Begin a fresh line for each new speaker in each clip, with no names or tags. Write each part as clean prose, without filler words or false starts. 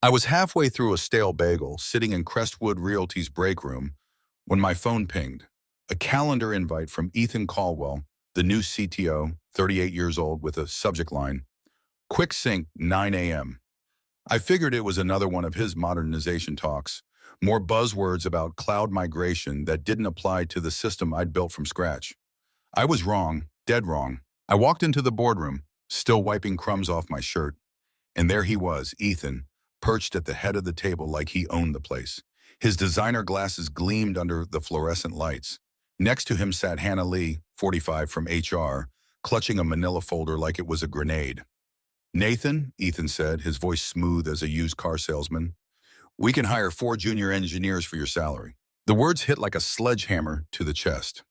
I was halfway through a stale bagel, sitting in Crestwood Realty's break room, when my phone pinged. A calendar invite from Ethan Caldwell, the new CTO, 38 years old, with a subject line, Quick Sync, 9 a.m. I figured it was another one of his modernization talks, more buzzwords about cloud migration that didn't apply to the system I'd built from scratch. I was wrong, dead wrong. I walked into the boardroom, still wiping crumbs off my shirt, and there he was, Ethan, perched at the head of the table like he owned the place. His designer glasses gleamed under the fluorescent lights. Next to him sat Hannah Lee, 45, from HR, clutching a manila folder like it was a grenade. "Nathan," Ethan said, his voice smooth as a used car salesman, "we can hire 4 junior engineers for your salary." The words hit like a sledgehammer to the chest.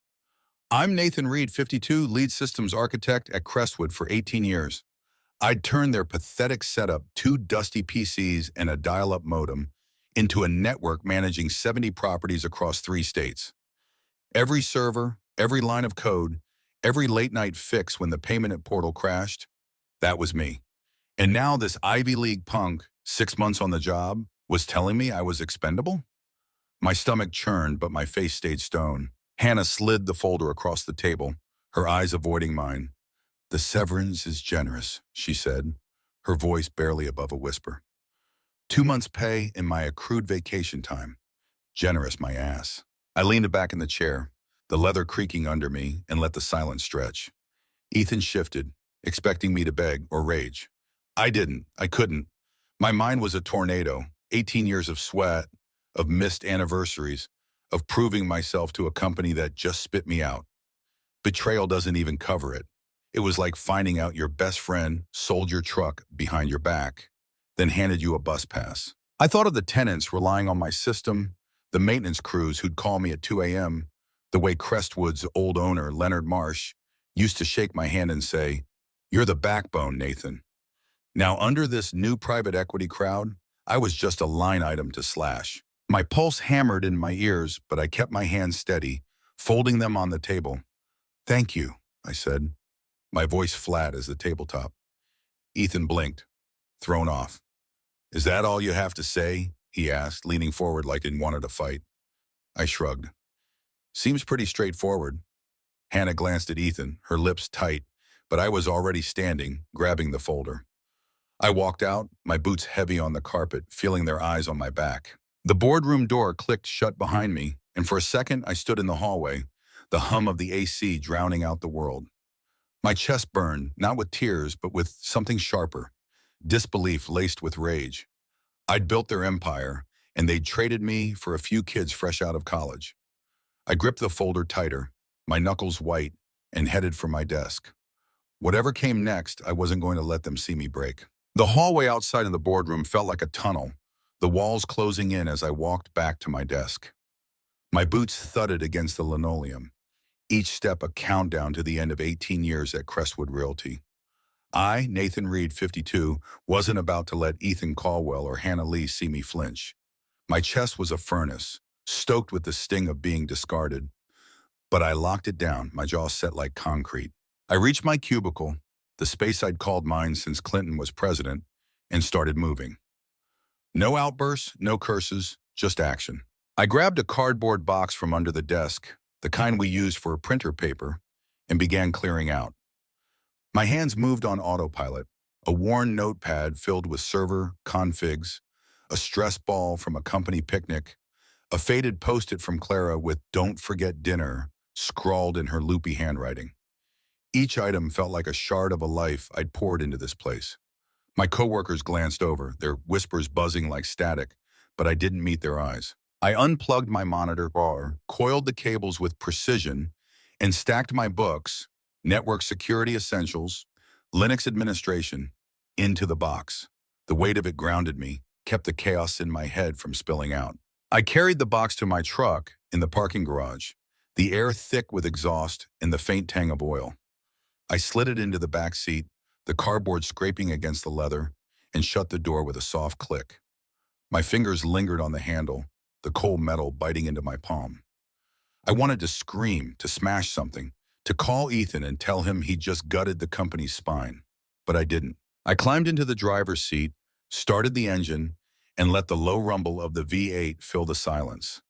"I'm Nathan Reed, 52, lead systems architect at Crestwood for 18 years. I'd turned their pathetic setup, 2 dusty PCs and a dial-up modem, into a network managing 70 properties across 3 states. Every server, every line of code, every late-night fix when the payment portal crashed, that was me. And now this Ivy League punk, 6 months on the job, was telling me I was expendable?" My stomach churned, but my face stayed stone. Hannah slid the folder across the table, her eyes avoiding mine. "The severance is generous," she said, her voice barely above a whisper. 2 months' pay in my accrued vacation time. Generous, my ass. I leaned back in the chair, the leather creaking under me, and let the silence stretch. Ethan shifted, expecting me to beg or rage. I didn't. I couldn't. My mind was a tornado, 18 years of sweat, of missed anniversaries, of proving myself to a company that just spit me out. Betrayal doesn't even cover it. It was like finding out your best friend sold your truck behind your back, then handed you a bus pass. I thought of the tenants relying on my system, the maintenance crews who'd call me at 2 a.m., the way Crestwood's old owner, Leonard Marsh, used to shake my hand and say, "You're the backbone, Nathan." Now, under this new private equity crowd, I was just a line item to slash. My pulse hammered in my ears, but I kept my hands steady, folding them on the table. "Thank you," I said, my voice flat as the tabletop. Ethan blinked, thrown off. "Is that all you have to say?" he asked, leaning forward like he wanted to fight. I shrugged. "Seems pretty straightforward." Hannah glanced at Ethan, her lips tight, but I was already standing, grabbing the folder. I walked out, my boots heavy on the carpet, feeling their eyes on my back. The boardroom door clicked shut behind me, and for a second I stood in the hallway, the hum of the AC drowning out the world. My chest burned, not with tears, but with something sharper, disbelief laced with rage. I'd built their empire, and they'd traded me for a few kids fresh out of college. I gripped the folder tighter, my knuckles white, and headed for my desk. Whatever came next, I wasn't going to let them see me break. The hallway outside of the boardroom felt like a tunnel, the walls closing in as I walked back to my desk. My boots thudded against the linoleum, each step a countdown to the end of 18 years at Crestwood Realty. I, Nathan Reed, 52, wasn't about to let Ethan Caldwell or Hannah Lee see me flinch. My chest was a furnace, stoked with the sting of being discarded. But I locked it down, my jaw set like concrete. I reached my cubicle, the space I'd called mine since Clinton was president, and started moving. No outbursts, no curses, just action. I grabbed a cardboard box from under the desk, the kind we use for printer paper, and began clearing out. My hands moved on autopilot, a worn notepad filled with server configs, a stress ball from a company picnic, a faded post-it from Clara with "Don't forget dinner" scrawled in her loopy handwriting. Each item felt like a shard of a life I'd poured into this place. My coworkers glanced over, their whispers buzzing like static, but I didn't meet their eyes. I unplugged my monitor bar, coiled the cables with precision, and stacked my books, Network Security Essentials, Linux Administration, into the box. The weight of it grounded me, kept the chaos in my head from spilling out. I carried the box to my truck in the parking garage, the air thick with exhaust and the faint tang of oil. I slid it into the back seat, the cardboard scraping against the leather, and shut the door with a soft click. My fingers lingered on the handle, the cold metal biting into my palm. I wanted to scream, to smash something, to call Ethan and tell him he'd just gutted the company's spine, but I didn't. I climbed into the driver's seat, started the engine, and let the low rumble of the V8 fill the silence.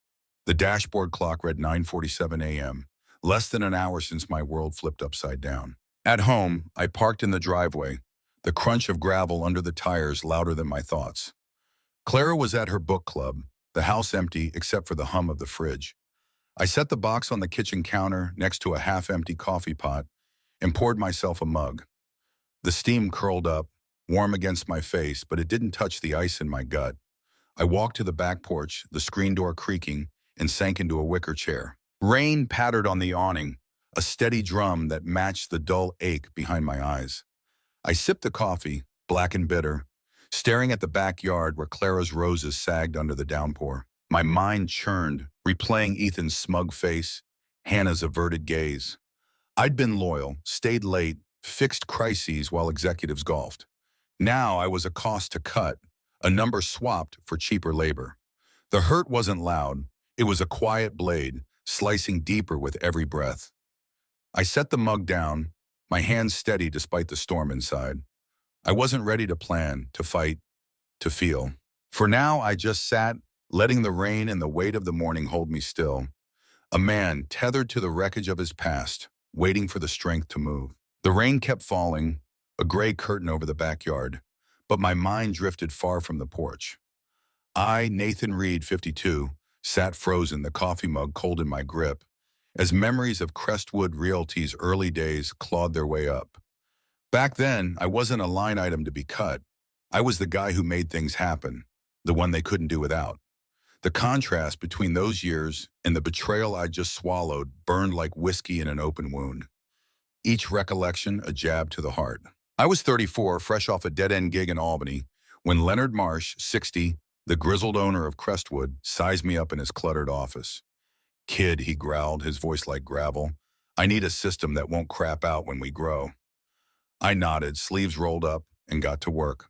The dashboard clock read 9:47 a.m., less than an hour since my world flipped upside down. At home, I parked in the driveway, the crunch of gravel under the tires louder than my thoughts. Clara was at her book club, the house empty except for the hum of the fridge. I set the box on the kitchen counter next to a half-empty coffee pot and poured myself a mug. The steam curled up, warm against my face, but it didn't touch the ice in my gut. I walked to the back porch, the screen door creaking, and sank into a wicker chair. Rain pattered on the awning, a steady drum that matched the dull ache behind my eyes. I sipped the coffee, black and bitter, staring at the backyard where Clara's roses sagged under the downpour. My mind churned, replaying Ethan's smug face, Hannah's averted gaze. I'd been loyal, stayed late, fixed crises while executives golfed. Now I was a cost to cut, a number swapped for cheaper labor. The hurt wasn't loud. It was a quiet blade, slicing deeper with every breath. I set the mug down, my hands steady despite the storm inside. I wasn't ready to plan, to fight, to feel. For now, I just sat, letting the rain and the weight of the morning hold me still. A man tethered to the wreckage of his past, waiting for the strength to move. The rain kept falling, a gray curtain over the backyard, but my mind drifted far from the porch. I, Nathan Reed, 52, sat frozen, the coffee mug cold in my grip, as memories of Crestwood Realty's early days clawed their way up. Back then, I wasn't a line item to be cut. I was the guy who made things happen, the one they couldn't do without. The contrast between those years and the betrayal I just swallowed burned like whiskey in an open wound. Each recollection a jab to the heart. I was 34, fresh off a dead-end gig in Albany, when Leonard Marsh, 60, the grizzled owner of Crestwood, sized me up in his cluttered office. "Kid," he growled, his voice like gravel, "I need a system that won't crap out when we grow." I nodded, sleeves rolled up, and got to work.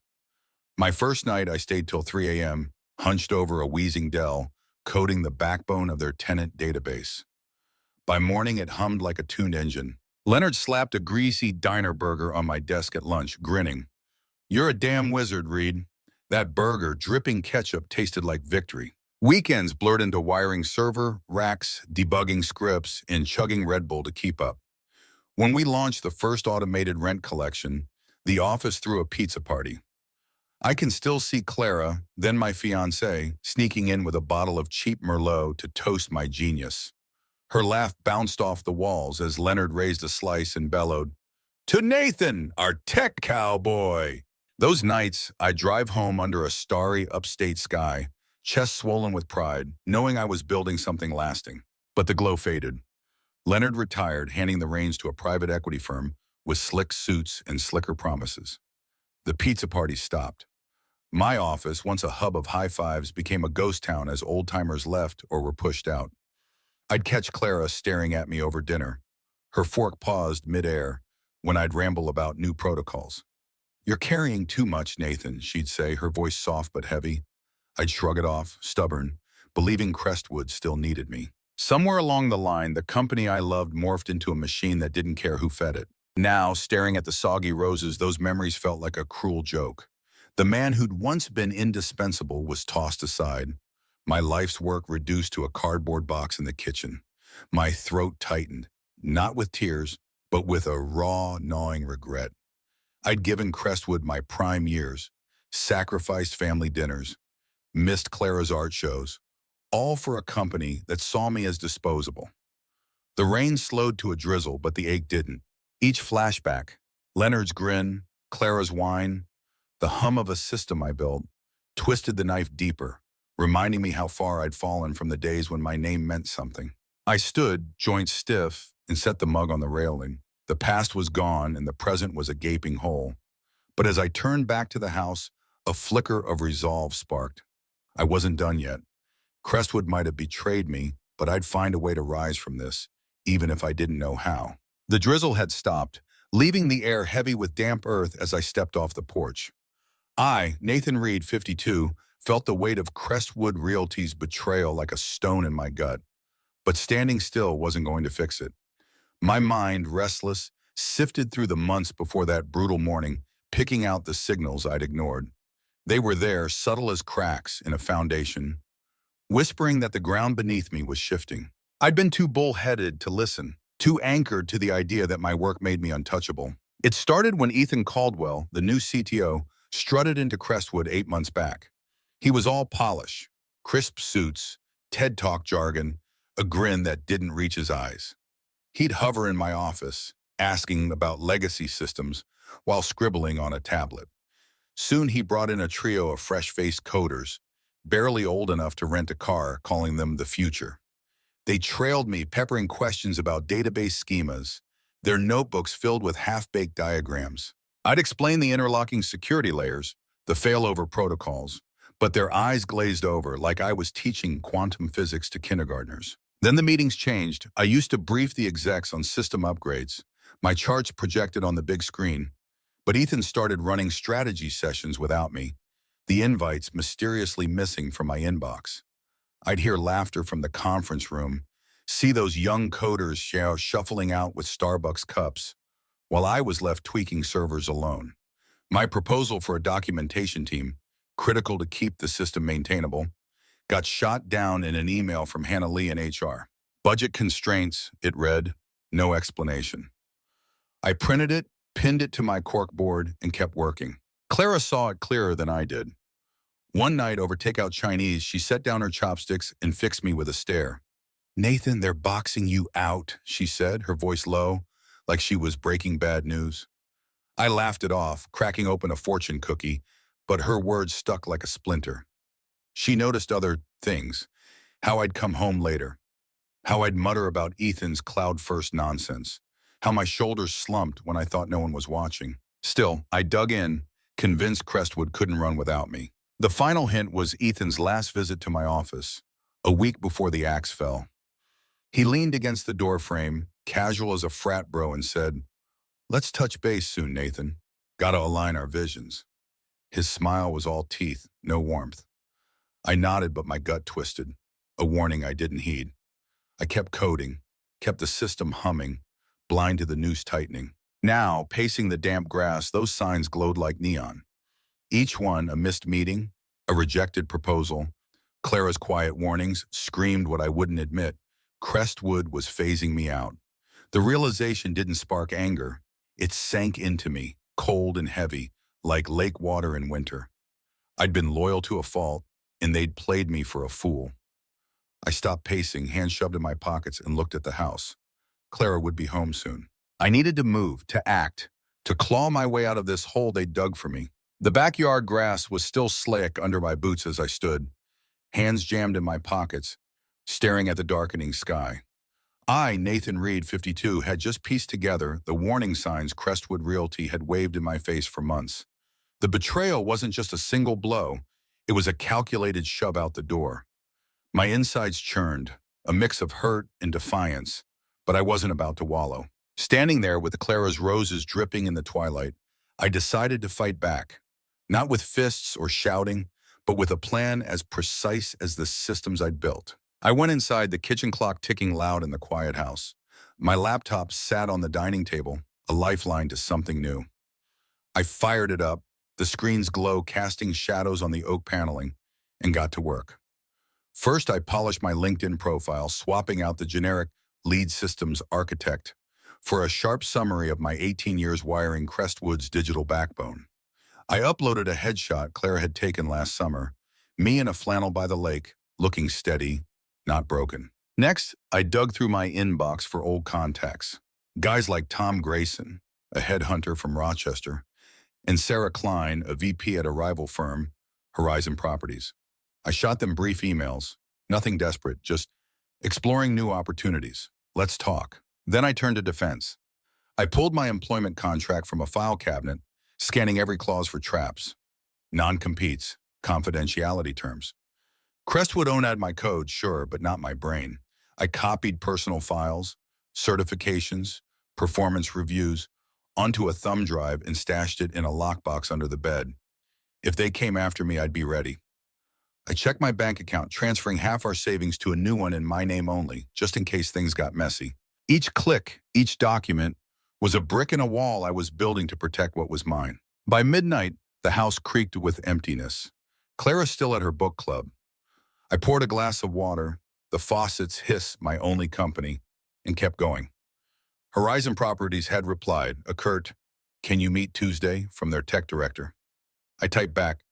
My first night, I stayed till 3 a.m., hunched over a wheezing Dell, coding the backbone of their tenant database. By morning, it hummed like a tuned engine. Leonard slapped a greasy diner burger on my desk at lunch, grinning. "You're a damn wizard, Reed." That burger, dripping ketchup, tasted like victory. Weekends blurred into wiring server, racks, debugging scripts, and chugging Red Bull to keep up. When we launched the first automated rent collection, the office threw a pizza party. I can still see Clara, then my fiancée, sneaking in with a bottle of cheap Merlot to toast my genius. Her laugh bounced off the walls as Leonard raised a slice and bellowed, "To Nathan, our tech cowboy!" Those nights, I'd drive home under a starry upstate sky, chest swollen with pride, knowing I was building something lasting. But the glow faded. Leonard retired, handing the reins to a private equity firm with slick suits and slicker promises. The pizza party stopped. My office, once a hub of high fives, became a ghost town as old-timers left or were pushed out. I'd catch Clara staring at me over dinner. Her fork paused mid-air when I'd ramble about new protocols. "You're carrying too much, Nathan," she'd say, her voice soft but heavy. I'd shrug it off, stubborn, believing Crestwood still needed me. Somewhere along the line, the company I loved morphed into a machine that didn't care who fed it. Now, staring at the soggy roses, those memories felt like a cruel joke. The man who'd once been indispensable was tossed aside. My life's work reduced to a cardboard box in the kitchen. My throat tightened, not with tears, but with a raw, gnawing regret. I'd given Crestwood my prime years, sacrificed family dinners, missed Clara's art shows, all for a company that saw me as disposable. The rain slowed to a drizzle, but the ache didn't. Each flashback, Leonard's grin, Clara's whine, the hum of a system I built, twisted the knife deeper, reminding me how far I'd fallen from the days when my name meant something. I stood, joints stiff, and set the mug on the railing. The past was gone and the present was a gaping hole. But as I turned back to the house, a flicker of resolve sparked. I wasn't done yet. Crestwood might have betrayed me, but I'd find a way to rise from this, even if I didn't know how. The drizzle had stopped, leaving the air heavy with damp earth as I stepped off the porch. I, Nathan Reed, 52, felt the weight of Crestwood Realty's betrayal like a stone in my gut. But standing still wasn't going to fix it. My mind, restless, sifted through the months before that brutal morning, picking out the signals I'd ignored. They were there, subtle as cracks in a foundation, whispering that the ground beneath me was shifting. I'd been too bullheaded to listen, too anchored to the idea that my work made me untouchable. It started when Ethan Caldwell, the new CTO, strutted into Crestwood 8 months back. He was all polish, crisp suits, TED Talk jargon, a grin that didn't reach his eyes. He'd hover in my office, asking about legacy systems while scribbling on a tablet. Soon he brought in a trio of fresh-faced coders, barely old enough to rent a car, calling them the future. They trailed me, peppering questions about database schemas, their notebooks filled with half-baked diagrams. I'd explain the interlocking security layers, the failover protocols, but their eyes glazed over like I was teaching quantum physics to kindergartners. Then the meetings changed. I used to brief the execs on system upgrades, my charts projected on the big screen, but Ethan started running strategy sessions without me, the invites mysteriously missing from my inbox. I'd hear laughter from the conference room, see those young coders shuffling out with Starbucks cups, while I was left tweaking servers alone. My proposal for a documentation team, critical to keep the system maintainable, got shot down in an email from Hannah Lee in HR. Budget constraints, it read, no explanation. I printed it, pinned it to my corkboard, and kept working. Clara saw it clearer than I did. One night over takeout Chinese, she set down her chopsticks and fixed me with a stare. "Nathan, they're boxing you out," she said, her voice low, like she was breaking bad news. I laughed it off, cracking open a fortune cookie, but her words stuck like a splinter. She noticed other things, how I'd come home later, how I'd mutter about Ethan's cloud-first nonsense, how my shoulders slumped when I thought no one was watching. Still, I dug in, convinced Crestwood couldn't run without me. The final hint was Ethan's last visit to my office, a week before the axe fell. He leaned against the doorframe, casual as a frat bro, and said, "Let's touch base soon, Nathan. Gotta align our visions." His smile was all teeth, no warmth. I nodded, but my gut twisted, a warning I didn't heed. I kept coding, kept the system humming, blind to the noose tightening. Now, pacing the damp grass, those signs glowed like neon. Each one a missed meeting, a rejected proposal. Clara's quiet warnings screamed what I wouldn't admit. Crestwood was phasing me out. The realization didn't spark anger. It sank into me, cold and heavy, like lake water in winter. I'd been loyal to a fault, and they'd played me for a fool. I stopped pacing, hands shoved in my pockets, and looked at the house. Clara would be home soon. I needed to move, to act, to claw my way out of this hole they'd dug for me. The backyard grass was still slick under my boots as I stood, hands jammed in my pockets, staring at the darkening sky. I, Nathan Reed, 52, had just pieced together the warning signs Crestwood Realty had waved in my face for months. The betrayal wasn't just a single blow, it was a calculated shove out the door. My insides churned, a mix of hurt and defiance, but I wasn't about to wallow. Standing there with Clara's roses dripping in the twilight, I decided to fight back. Not with fists or shouting, but with a plan as precise as the systems I'd built. I went inside, the kitchen clock ticking loud in the quiet house. My laptop sat on the dining table, a lifeline to something new. I fired it up, the screen's glow casting shadows on the oak paneling, and got to work. First, I polished my LinkedIn profile, swapping out the generic lead systems architect for a sharp summary of my 18 years wiring Crestwood's digital backbone. I uploaded a headshot Clara had taken last summer, me in a flannel by the lake, looking steady, not broken. Next, I dug through my inbox for old contacts. Guys like Tom Grayson, a headhunter from Rochester, and Sarah Klein, a VP at a rival firm, Horizon Properties. I shot them brief emails, nothing desperate, just exploring new opportunities. Let's talk. Then I turned to defense. I pulled my employment contract from a file cabinet, scanning every clause for traps, non-competes, confidentiality terms. Crestwood owned my code, sure, but not my brain. I copied personal files, certifications, performance reviews, onto a thumb drive and stashed it in a lockbox under the bed. If they came after me, I'd be ready. I checked my bank account, transferring half our savings to a new one in my name only, just in case things got messy. Each click, each document, was a brick in a wall I was building to protect what was mine. By midnight, The house creaked with emptiness. Clara still at her book club. I poured a glass of water, the faucets hissed my only company, and kept going. Horizon Properties had replied, a curt, "Can you meet Tuesday?" from their tech director. I typed back,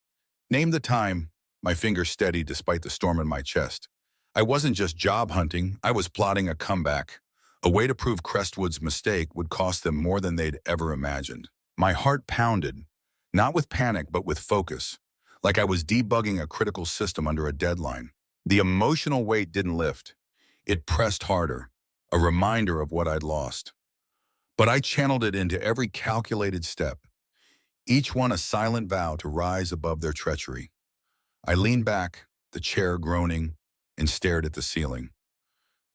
"Name the time," my fingers steady despite the storm in my chest. I wasn't just job hunting, I was plotting a comeback. A way to prove Crestwood's mistake would cost them more than they'd ever imagined. My heart pounded, not with panic but with focus, like I was debugging a critical system under a deadline. The emotional weight didn't lift. It pressed harder, a reminder of what I'd lost. But I channeled it into every calculated step, each one a silent vow to rise above their treachery. I leaned back, the chair groaning, and stared at the ceiling.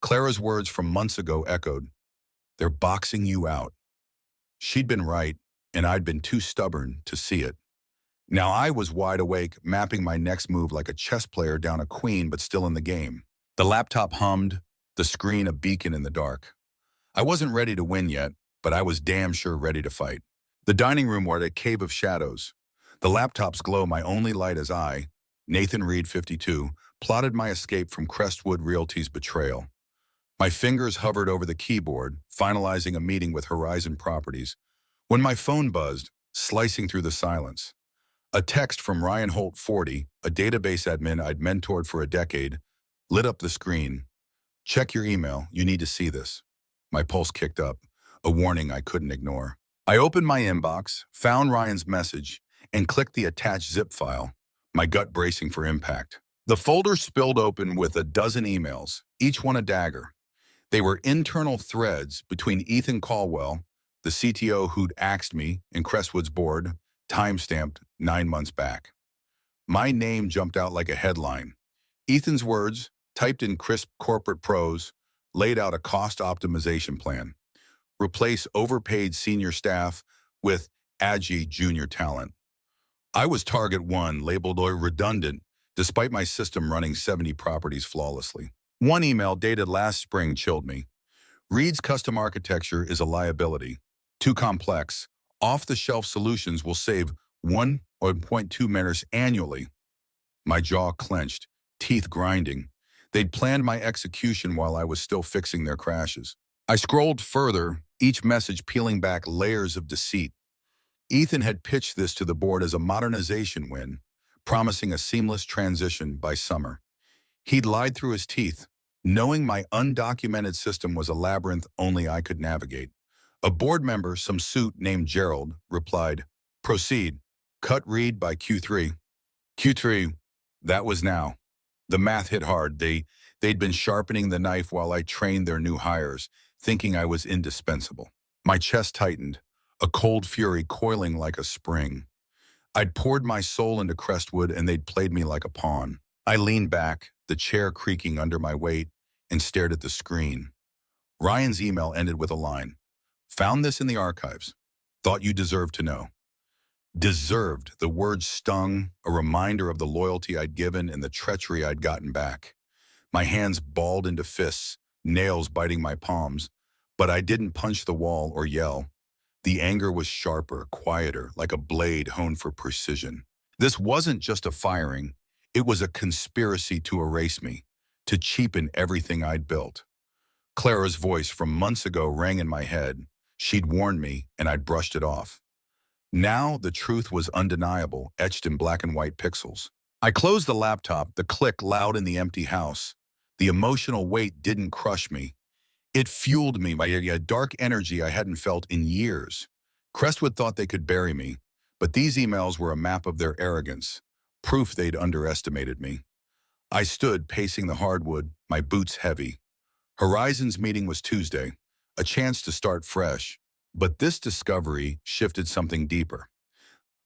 Clara's words from months ago echoed, "They're boxing you out." She'd been right, and I'd been too stubborn to see it. Now I was wide awake, mapping my next move like a chess player down a queen but still in the game. The laptop hummed, the screen a beacon in the dark. I wasn't ready to win yet, but I was damn sure ready to fight. The dining room were a cave of shadows. The laptop's glow my only light as I, Nathan Reed 52, plotted my escape from Crestwood Realty's betrayal. My fingers hovered over the keyboard, finalizing a meeting with Horizon Properties, when my phone buzzed, slicing through the silence. A text from Ryan Holt 40, a database admin I'd mentored for a decade, lit up the screen. "Check your email, you need to see this." My pulse kicked up, a warning I couldn't ignore. I opened my inbox, found Ryan's message, and clicked the attached zip file, my gut bracing for impact. The folder spilled open with a dozen emails, each one a dagger. They were internal threads between Ethan Caldwell, the CTO who'd axed me, and Crestwood's board, time-stamped 9 months back. My name jumped out like a headline. Ethan's words, typed in crisp corporate prose, laid out a cost optimization plan. Replace overpaid senior staff with Agi junior talent. I was target one, labeled redundant, despite my system running 70 properties flawlessly. One email dated last spring chilled me. "Reed's custom architecture is a liability. Too complex. Off-the-shelf solutions will save 1.2 million annually." My jaw clenched, teeth grinding. They'd planned my execution while I was still fixing their crashes. I scrolled further, each message peeling back layers of deceit. Ethan had pitched this to the board as a modernization win, promising a seamless transition by summer. He'd lied through his teeth, knowing my undocumented system was a labyrinth only I could navigate. A board member, some suit named Gerald, replied, "Proceed. Cut Reed by Q3. Q3, that was now. The math hit hard. They'd been sharpening the knife while I trained their new hires, thinking I was indispensable. My chest tightened, a cold fury coiling like a spring. I'd poured my soul into Crestwood and they'd played me like a pawn. I leaned back, the chair creaking under my weight, and stared at the screen. Ryan's email ended with a line. "Found this in the archives. Thought you deserved to know." Deserved, the word stung, a reminder of the loyalty I'd given and the treachery I'd gotten back. My hands balled into fists, nails biting my palms, but I didn't punch the wall or yell. The anger was sharper, quieter, like a blade honed for precision. This wasn't just a firing, it was a conspiracy to erase me, to cheapen everything I'd built. Clara's voice from months ago rang in my head. She'd warned me, and I'd brushed it off. Now the truth was undeniable, etched in black and white pixels. I closed the laptop, the click loud in the empty house. The emotional weight didn't crush me. It fueled me by a dark energy I hadn't felt in years. Crestwood thought they could bury me, but these emails were a map of their arrogance, proof they'd underestimated me. I stood pacing the hardwood, my boots heavy. Horizon's meeting was Tuesday, a chance to start fresh, but this discovery shifted something deeper.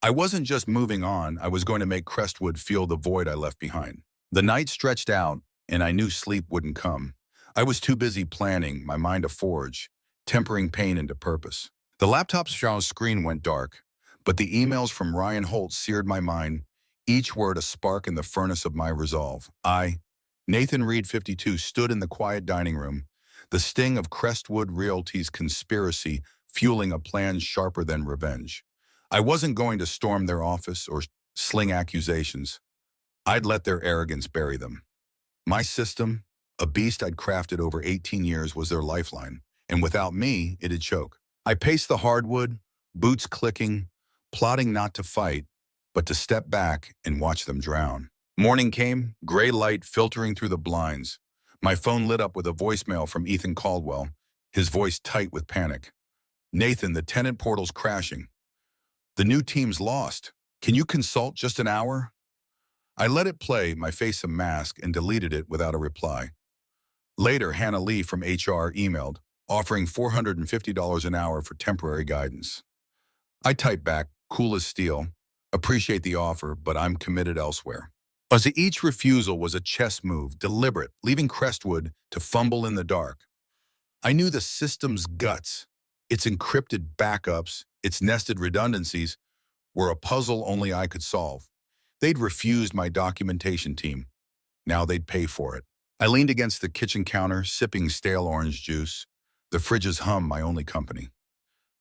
I wasn't just moving on, I was going to make Crestwood feel the void I left behind. The night stretched out, and I knew sleep wouldn't come. I was too busy planning, my mind a forge, tempering pain into purpose. The laptop's screen went dark, but the emails from Ryan Holt seared my mind, each word a spark in the furnace of my resolve. I, Nathan Reed 52, stood in the quiet dining room, the sting of Crestwood Realty's conspiracy fueling a plan sharper than revenge. I wasn't going to storm their office or sling accusations. I'd let their arrogance bury them. My system, a beast I'd crafted over 18 years, was their lifeline, and without me, it'd choke. I paced the hardwood, boots clicking, plotting not to fight, but to step back and watch them drown. Morning came, gray light filtering through the blinds. My phone lit up with a voicemail from Ethan Caldwell, his voice tight with panic. "Nathan, the tenant portal's crashing. The new team's lost. Can you consult just an hour?" I let it play, my face a mask, and deleted it without a reply. Later, Hannah Lee from HR emailed, offering $450 an hour for temporary guidance. I typed back, cool as steel, "Appreciate the offer, but I'm committed elsewhere." As each refusal was a chess move, deliberate, leaving Crestwood to fumble in the dark. I knew the system's guts, its encrypted backups, its nested redundancies, were a puzzle only I could solve. They'd refused my documentation team. Now they'd pay for it. I leaned against the kitchen counter, sipping stale orange juice. The fridge's hum, my only company.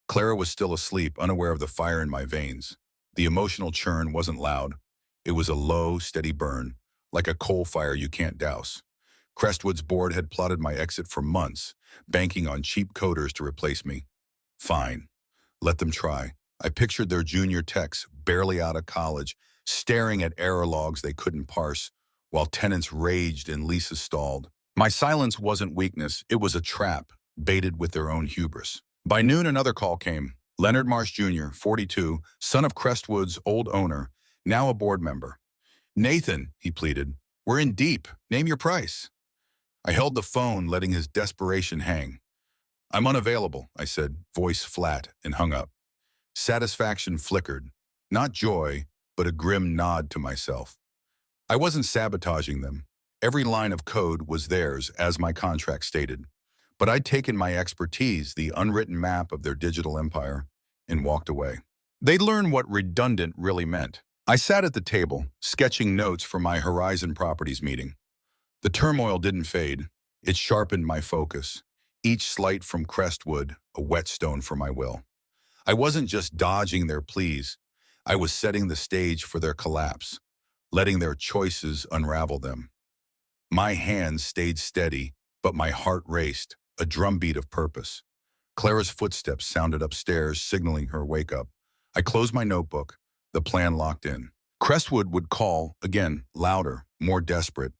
Clara was still asleep, unaware of the fire in my veins. The emotional churn wasn't loud. It was a low, steady burn, like a coal fire you can't douse. Crestwood's board had plotted my exit for months, banking on cheap coders to replace me. Fine. Let them try. I pictured their junior techs, barely out of college, staring at error logs they couldn't parse, while tenants raged and leases stalled. My silence wasn't weakness, it was a trap, baited with their own hubris. By noon, another call came. Leonard Marsh Jr., 42, son of Crestwood's old owner, now a board member. "Nathan," he pleaded, "we're in deep. Name your price." I held the phone, letting his desperation hang. "I'm unavailable," I said, voice flat, and hung up. Satisfaction flickered. Not joy, but a grim nod to myself. I wasn't sabotaging them. Every line of code was theirs, as my contract stated. But I'd taken my expertise, the unwritten map of their digital empire, and walked away. They'd learn what redundant really meant. I sat at the table, sketching notes for my Horizon Properties meeting. The turmoil didn't fade. It sharpened my focus. Each slight from Crestwood, a whetstone for my will. I wasn't just dodging their pleas. I was setting the stage for their collapse, letting their choices unravel them. My hands stayed steady, but my heart raced, a drumbeat of purpose. Clara's footsteps sounded upstairs, signaling her wake-up. I closed my notebook, the plan locked in. Crestwood would call, again, louder, more desperate.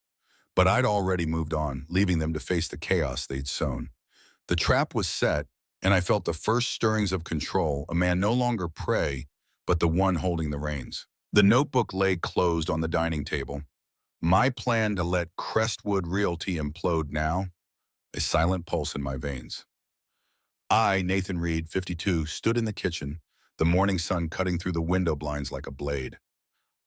But I'd already moved on, leaving them to face the chaos they'd sown. The trap was set, and I felt the first stirrings of control, a man no longer prey, but the one holding the reins. The notebook lay closed on the dining table. My plan to let Crestwood Realty implode now, a silent pulse in my veins. I, Nathan Reed, 52, stood in the kitchen, the morning sun cutting through the window blinds like a blade.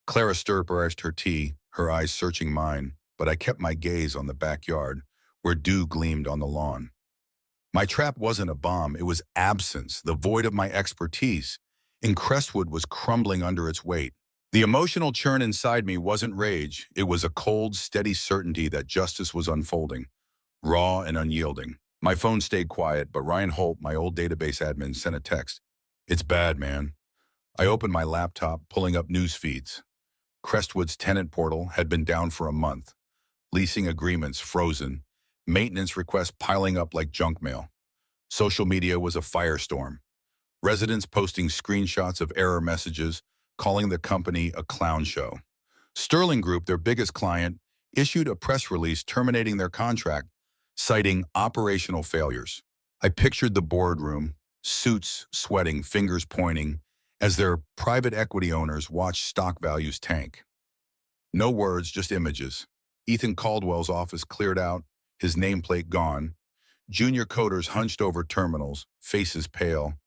Clara stir-brushed her tea, her eyes searching mine, but I kept my gaze on the backyard, where dew gleamed on the lawn. My trap wasn't a bomb, it was absence, the void of my expertise, and Crestwood was crumbling under its weight. The emotional churn inside me wasn't rage, it was a cold, steady certainty that justice was unfolding, raw and unyielding. My phone stayed quiet, but Ryan Holt, my old database admin, sent a text. "It's bad, man." I opened my laptop, pulling up news feeds. Crestwood's tenant portal had been down for a month. Leasing agreements frozen. Maintenance requests piling up like junk mail. Social media was a firestorm. Residents posting screenshots of error messages, calling the company a clown show. Sterling Group, their biggest client, issued a press release terminating their contract, citing operational failures. I pictured the boardroom, suits sweating, fingers pointing, as their private equity owners watched stock values tank. No words, just images. Ethan Caldwell's office cleared out, his nameplate gone. Junior coders hunched over terminals, faces pale.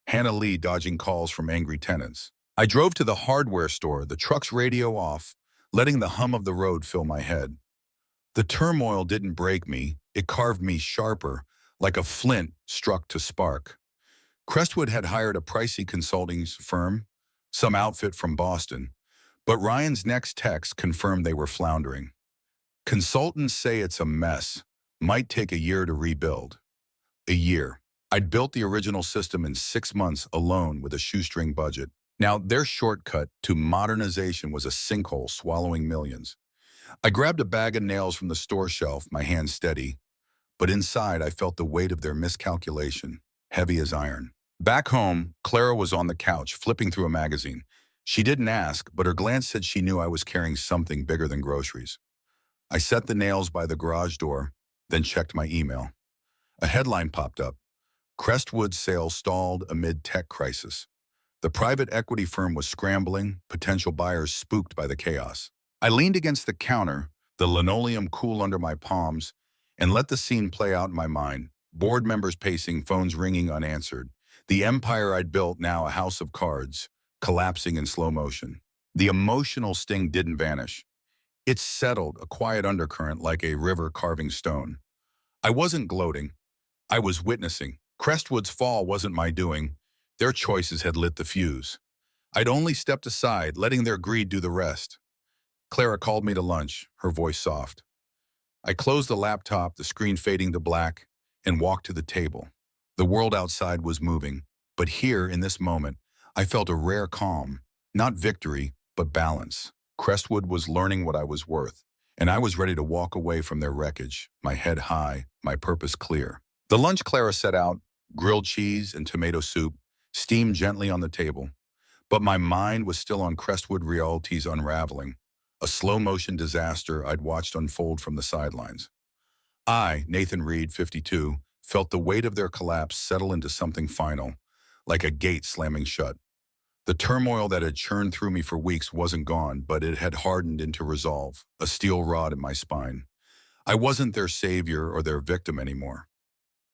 Hannah Lee dodging calls from angry tenants. I drove to the hardware store, the truck's radio off, letting the hum of the road fill my head. The turmoil didn't break me, it carved me sharper, like a flint struck to spark. Crestwood had hired a pricey consulting firm, some outfit from Boston, but Ryan's next text confirmed they were floundering. Consultants say it's a mess, might take a year to rebuild. A year. I'd built the original system in 6 months alone with a shoestring budget. Now, their shortcut to modernization was a sinkhole swallowing millions. I grabbed a bag of nails from the store shelf, my hand steady, but inside I felt the weight of their miscalculation, heavy as iron. Back home, Clara was on the couch, flipping through a magazine. She didn't ask, but her glance said she knew I was carrying something bigger than groceries. I set the nails by the garage door, then checked my email. A headline popped up: Crestwood sale stalled amid tech crisis. The private equity firm was scrambling, potential buyers spooked by the chaos. I leaned against the counter, the linoleum cool under my palms, and let the scene play out in my mind. Board members pacing, phones ringing unanswered. The empire I'd built, now a house of cards, collapsing in slow motion. The emotional sting didn't vanish. It settled, a quiet undercurrent like a river carving stone. I wasn't gloating. I was witnessing. Crestwood's fall wasn't my doing. Their choices had lit the fuse. I'd only stepped aside, letting their greed do the rest. Clara called me to lunch, her voice soft. I closed the laptop, the screen fading to black, and walked to the table. The world outside was moving, but here, in this moment, I felt a rare calm, not victory, but balance. Crestwood was learning what I was worth, and I was ready to walk away from their wreckage, my head high, my purpose clear. The lunch Clara set out, grilled cheese and tomato soup, steamed gently on the table, but my mind was still on Crestwood Realty's unraveling, a slow-motion disaster I'd watched unfold from the sidelines. I, Nathan Reed, 52, felt the weight of their collapse settle into something final, like a gate slamming shut. The turmoil that had churned through me for weeks wasn't gone, but it had hardened into resolve, a steel rod in my spine. I wasn't their savior or their victim anymore.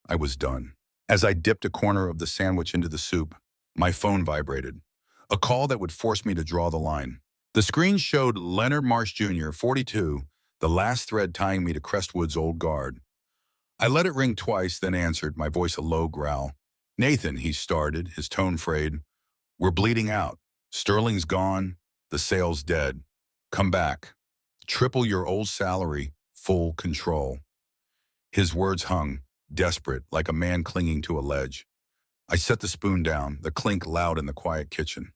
I was done. As I dipped a corner of the sandwich into the soup, my phone vibrated, a call that would force me to draw the line. The screen showed Leonard Marsh Jr., 42, the last thread tying me to Crestwood's old guard. I let it ring twice, then answered, my voice a low growl. Nathan, he started, his tone frayed. We're bleeding out. Sterling's gone. The sale's dead. Come back. Triple your old salary. Full control. His words hung, desperate, like a man clinging to a ledge. I set the spoon down, the clink loud in the quiet kitchen.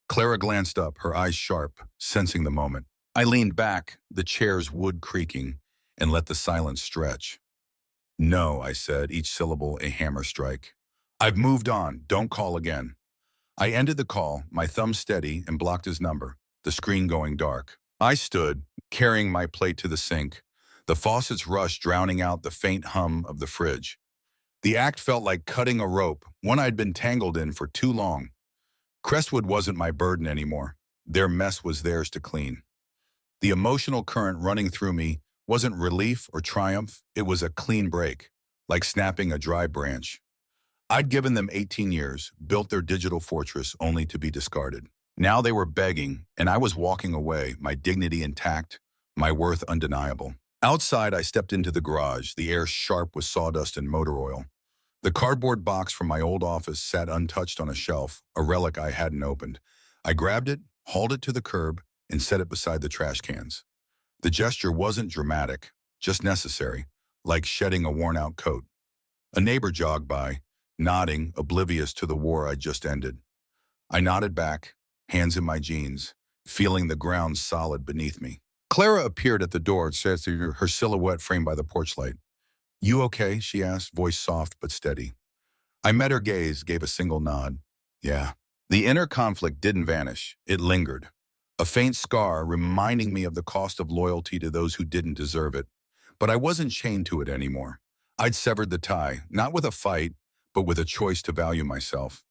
Clara glanced up, her eyes sharp, sensing the moment. I leaned back, the chair's wood creaking, and let the silence stretch. No, I said, each syllable a hammer strike. I've moved on. Don't call again. I ended the call, my thumb steady, and blocked his number, the screen going dark. I stood, carrying my plate to the sink, the faucet's rush drowning out the faint hum of the fridge. The act felt like cutting a rope, one I'd been tangled in for too long. Crestwood wasn't my burden anymore. Their mess was theirs to clean. The emotional current running through me wasn't relief or triumph, it was a clean break, like snapping a dry branch. I'd given them 18 years, built their digital fortress only to be discarded. Now they were begging, and I was walking away, my dignity intact, my worth undeniable. Outside, I stepped into the garage, the air sharp with sawdust and motor oil. The cardboard box from my old office sat untouched on a shelf, a relic I hadn't opened. I grabbed it, hauled it to the curb, and set it beside the trash cans. The gesture wasn't dramatic, just necessary, like shedding a worn-out coat. A neighbor jogged by, nodding, oblivious to the war I'd just ended. I nodded back, hands in my jeans, feeling the ground solid beneath me. Clara appeared at the door, her silhouette framed by the porch light. You okay? She asked, voice soft but steady. I met her gaze, gave a single nod. Yeah. The inner conflict didn't vanish. It lingered. A faint scar reminding me of the cost of loyalty to those who didn't deserve it. But I wasn't chained to it anymore. I'd severed the tie, not with a fight, but with a choice to value myself.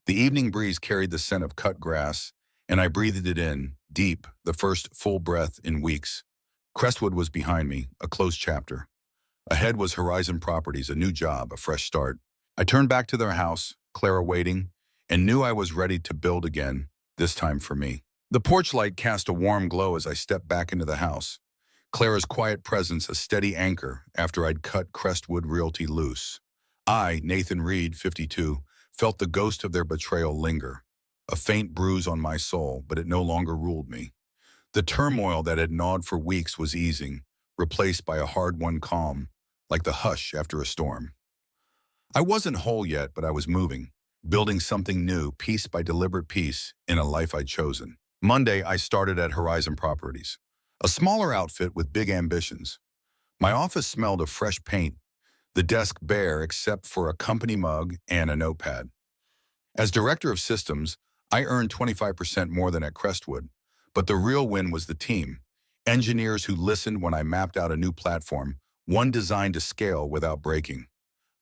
The evening breeze carried the scent of cut grass, and I breathed it in, deep, the first full breath in weeks. Crestwood was behind me, a closed chapter. Ahead was Horizon Properties, a new job, a fresh start. I turned back to their house, Clara waiting, and knew I was ready to build again, this time for me. The porch light cast a warm glow as I stepped back into the house. Clara's quiet presence a steady anchor after I'd cut Crestwood Realty loose. I, Nathan Reed, 52, felt the ghost of their betrayal linger. A faint bruise on my soul, but it no longer ruled me. The turmoil that had gnawed for weeks was easing, replaced by a hard-won calm, like the hush after a storm. I wasn't whole yet, but I was moving. building something new, piece by deliberate piece, in a life I'd chosen. Monday, I started at Horizon Properties, a smaller outfit with big ambitions. My office smelled of fresh paint, the desk bare except for a company mug and a notepad. As director of systems, I earned 25% more than at Crestwood, but the real win was the team. Engineers who listened when I mapped out a new platform, one designed to scale without breaking.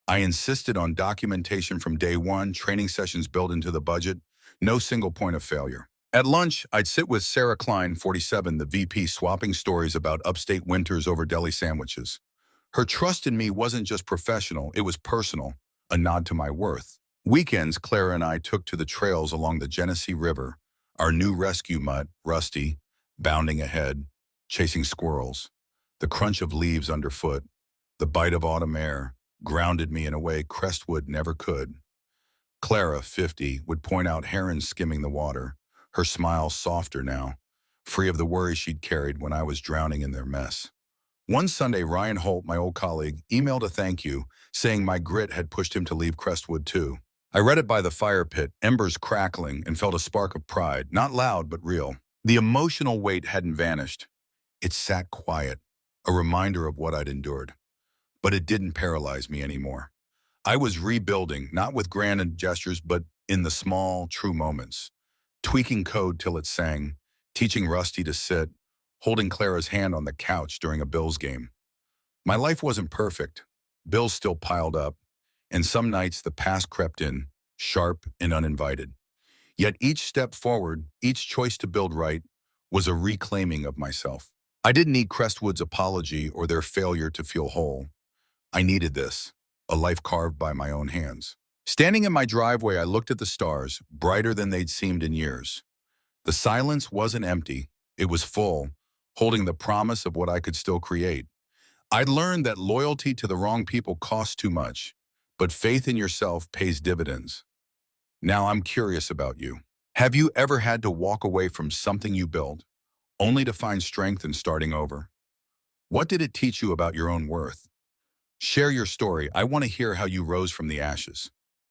I insisted on documentation from day one, training sessions built into the budget, no single point of failure. At lunch, I'd sit with Sarah Klein, 47, the VP, swapping stories about upstate winters over deli sandwiches. Her trust in me wasn't just professional, it was personal, a nod to my worth. Weekends, Clara and I took to the trails along the Genesee River, our new rescue mutt, Rusty, bounding ahead, chasing squirrels. The crunch of leaves underfoot, the bite of autumn air, grounded me in a way Crestwood never could. Clara, 50, would point out herons skimming the water, her smile softer now, free of the worry she'd carried when I was drowning in their mess. One Sunday, Ryan Holt, my old colleague, emailed a thank you, saying my grit had pushed him to leave Crestwood too. I read it by the fire pit, embers crackling, and felt a spark of pride, not loud but real. The emotional weight hadn't vanished. It sat quiet, a reminder of what I'd endured. But it didn't paralyze me anymore. I was rebuilding, not with grand gestures, but in the small, true moments. Tweaking code till it sang, teaching Rusty to sit, holding Clara's hand on the couch during a Bills game. My life wasn't perfect. Bills still piled up, and some nights the past crept in, sharp and uninvited. Yet each step forward, each choice to build right, was a reclaiming of myself. I didn't need Crestwood's apology or their failure to feel whole. I needed this, a life carved by my own hands. Standing in my driveway, I looked at the stars, brighter than they'd seemed in years. The silence wasn't empty, it was full, holding the promise of what I could still create. I'd learned that loyalty to the wrong people costs too much, but faith in yourself pays dividends. Now I'm curious about you. Have you ever had to walk away from something you built, only to find strength in starting over? What did it teach you about your own worth? Share your story. I want to hear how you rose from the ashes.